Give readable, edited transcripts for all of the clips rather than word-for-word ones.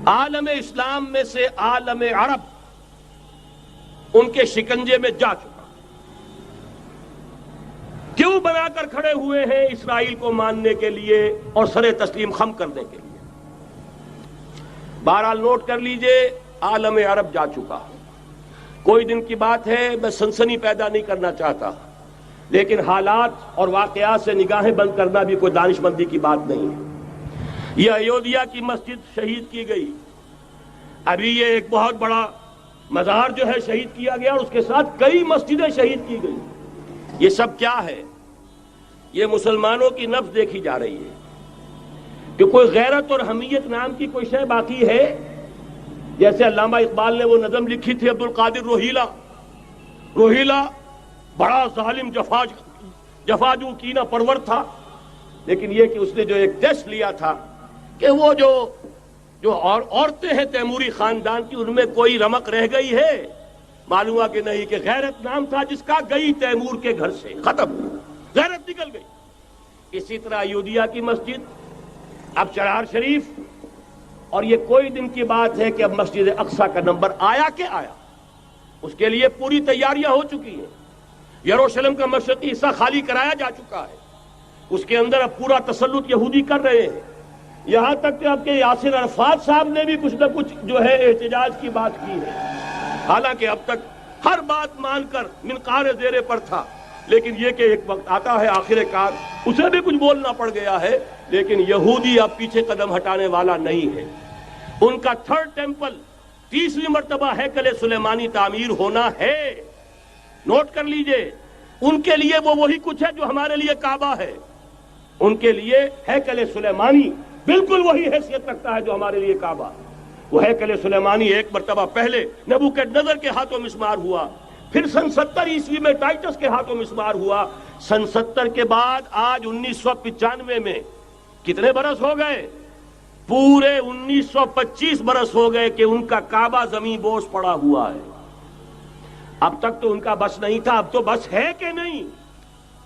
عالم اسلام میں سے عالم عرب ان کے شکنجے میں جا چکا. کیوں بنا کر کھڑے ہوئے ہیں اسرائیل کو ماننے کے لیے اور سر تسلیم خم کرنے کے لیے؟ بہرحال نوٹ کر لیجئے، عالم عرب جا چکا. کوئی دن کی بات ہے، میں سنسنی پیدا نہیں کرنا چاہتا، لیکن حالات اور واقعات سے نگاہیں بند کرنا بھی کوئی دانش مندی کی بات نہیں ہے. یہ ایودھیا کی مسجد شہید کی گئی، ابھی یہ ایک بہت بڑا مزار جو ہے شہید کیا گیا، اور اس کے ساتھ کئی مسجدیں شہید کی گئی. یہ سب کیا ہے؟ یہ مسلمانوں کی نفس دیکھی جا رہی ہے کہ کوئی غیرت اور حمیت نام کی کوئی شے باقی ہے. جیسے علامہ اقبال نے وہ نظم لکھی تھی عبد القادر روہیلا بڑا ظالم جفاجو کینہ پرور تھا، لیکن یہ کہ اس نے جو ایک ٹیسٹ لیا تھا کہ وہ جو عورتیں ہیں تیموری خاندان کی، ان میں کوئی رمق رہ گئی ہے؟ معلوم ہوا کہ نہیں، کہ غیرت نام تھا جس کا گئی تیمور کے گھر سے، ختم، غیرت نکل گئی. اسی طرح ایودھیا کی مسجد، اب چرار شریف، اور یہ کوئی دن کی بات ہے کہ اب مسجد اقصیٰ کا نمبر آیا کہ آیا. اس کے لیے پوری تیاریاں ہو چکی ہیں. یروشلم کا مشرقی حصہ خالی کرایا جا چکا ہے، اس کے اندر اب پورا تسلط یہودی کر رہے ہیں. یہاں تک کہ اب کے یاسر عرفات صاحب نے بھی کچھ نہ کچھ جو ہے احتجاج کی بات کی ہے، حالانکہ اب تک ہر بات مان کر منقار زیر پر تھا. لیکن یہ کہ ایک وقت آتا ہے آخر کار اسے بھی کچھ بولنا پڑ گیا ہے. لیکن یہودی اب پیچھے قدم ہٹانے والا نہیں ہے. ان کا تھرڈ ٹیمپل، تیسری مرتبہ ہیکل سلیمانی تعمیر ہونا ہے. نوٹ کر لیجئے، ان کے لیے وہ وہی کچھ ہے جو ہمارے لیے کعبہ ہے. ان کے لیے ہیکل سلیمانی بالکل وہی حیثیت رکھتا ہے جو ہمارے لیے کعبہ. وہ ہیکل سلیمانی ایک مرتبہ پہلے نبوکدنضر کے ہاتھوں مسمار ہوا، پھر سن 70 عیسوی میں ٹائٹس کے ہاتھوں مسمار ہوا. سن 70 کے بعد آج 1995 میں کتنے برس ہو گئے؟ پورے 1925 برس ہو گئے کہ ان کا کعبہ زمین بوس پڑا ہوا ہے. اب تک تو ان کا بس نہیں تھا، اب تو بس ہے کہ نہیں؟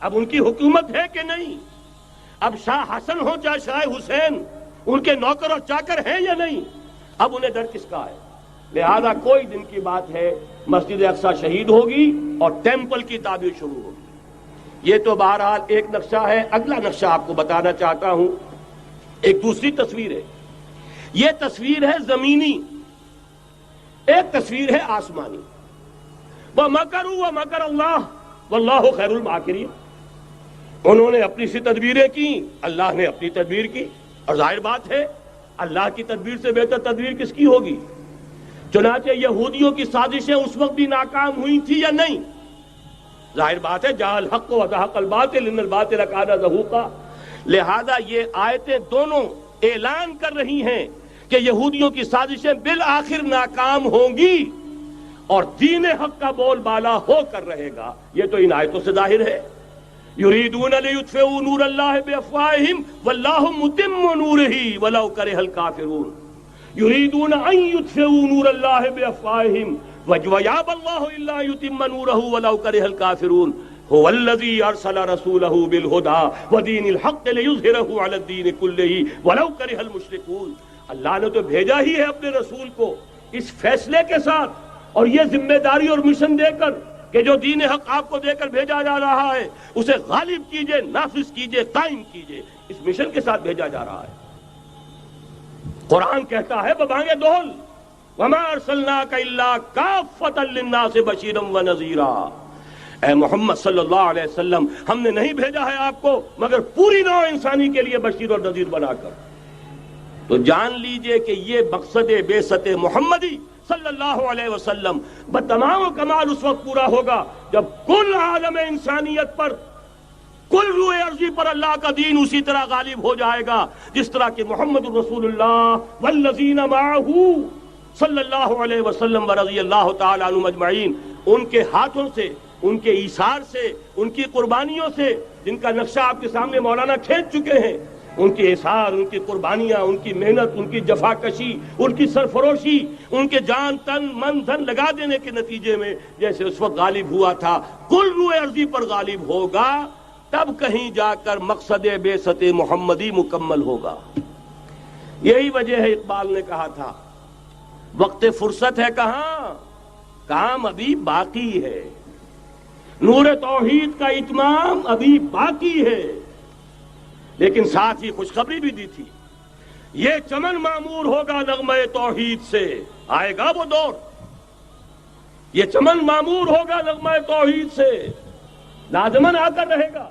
اب ان کی حکومت ہے کہ نہیں؟ اب شاہ حسن ہو چاہے شاہ حسین، ان کے نوکر اور چاکر ہیں یا نہیں؟ اب انہیں ڈر کس کا ہے؟ لہذا کوئی دن کی بات ہے مسجد اقصیٰ شہید ہوگی اور ٹیمپل کی تعمیر شروع ہوگی. یہ تو بہرحال ایک نقشہ ہے. اگلا نقشہ آپ کو بتانا چاہتا ہوں، ایک دوسری تصویر ہے. یہ تصویر ہے زمینی، ایک تصویر ہے آسمانی. وَمَكَرُوا وَمَكَرَ اللَّهُ وَاللَّهُ خَيْرُ الْمَاكِرِينَ. انہوں نے اپنی سی تدبیریں کی، اللہ نے اپنی تدبیر کی، اور ظاہر بات ہے اللہ کی تدبیر سے بہتر تدبیر کس کی ہوگی؟ چنانچہ یہودیوں کی سازشیں اس وقت بھی ناکام ہوئی تھی یا نہیں؟ ظاہر بات ہے جاء الحق وزهق الباطل ان الباطل کان زهوقا. لہذا یہ آیتیں دونوں اعلان کر رہی ہیں کہ یہودیوں کی سازشیں بالآخر ناکام ہوں گی اور دین حق کا بول بالا ہو کر رہے گا. یہ تو ان آیتوں سے ظاہر ہے. یریدون لیطفئوا نور اللہ بافواہہم واللہ متم نورہ ولو کرہ الکافرون. یریدون ان یطفئوا نور اللہ بافواہہم ویابى اللہ الا یتم نورہ ولو کرہ الکافرون. هو الذی ارسل رسولہ بالہدى ودین الحق لیظہرہ علی الدین کلہ ولو کرہ المشرکون. اللہ نے تو بھیجا ہی ہے اپنے رسول کو اس فیصلے کے ساتھ اور یہ ذمہ داری اور مشن دے کر کہ جو دین حق آپ کو دے کر بھیجا جا رہا ہے اسے غالب کیجئے، نافذ کیجئے، قائم کیجئے. اس مشن کے ساتھ بھیجا جا رہا ہے. قرآن کہتا ہے ببانگ دہل وَمَا أَرْسَلْنَاكَ إِلَّا كَافَّةً لِلنَّاسِ بَشِيرًا وَنَذِيرًا. اے محمد صلی اللہ علیہ وسلم، ہم نے نہیں بھیجا ہے آپ کو مگر پوری نوع انسانی کے لیے بشیر اور نذیر بنا کر. تو جان لیجئے کہ یہ مقصد بعثت محمدی صلی اللہ علیہ وسلم بتمام و کمال اس وقت پورا ہوگا جب کل عالم انسانیت پر، کل روئے ارضی پر اللہ کا دین اسی طرح غالب ہو جائے گا جس طرح کہ محمد رسول اللہ والذین معہ صلی اللہ علیہ وسلم ورضی اللہ تعالی عنہم اجمعین، ان کے ہاتھوں سے، ان کے ایثار سے، ان کی قربانیوں سے، جن کا نقشہ آپ کے سامنے مولانا کھینچ چکے ہیں، ان کے اثار، ان کی قربانیاں، ان کی محنت، ان کی جفا کشی، ان کی سرفروشی، ان کے جان تن من دھن لگا دینے کے نتیجے میں جیسے اس وقت غالب ہوا تھا کل روئے ارضی پر غالب ہوگا، تب کہیں جا کر مقصد بعثت محمدی مکمل ہوگا. یہی وجہ ہے اقبال نے کہا تھا وقت فرصت ہے کہاں، کام ابھی باقی ہے، نور توحید کا اتمام ابھی باقی ہے۔ لیکن ساتھ ہی خوشخبری بھی دی تھی، یہ چمن معمور ہوگا نغمہ توحید سے، آئے گا وہ دور، یہ چمن معمور ہوگا نغمہ توحید سے، لازماً آ کر رہے گا۔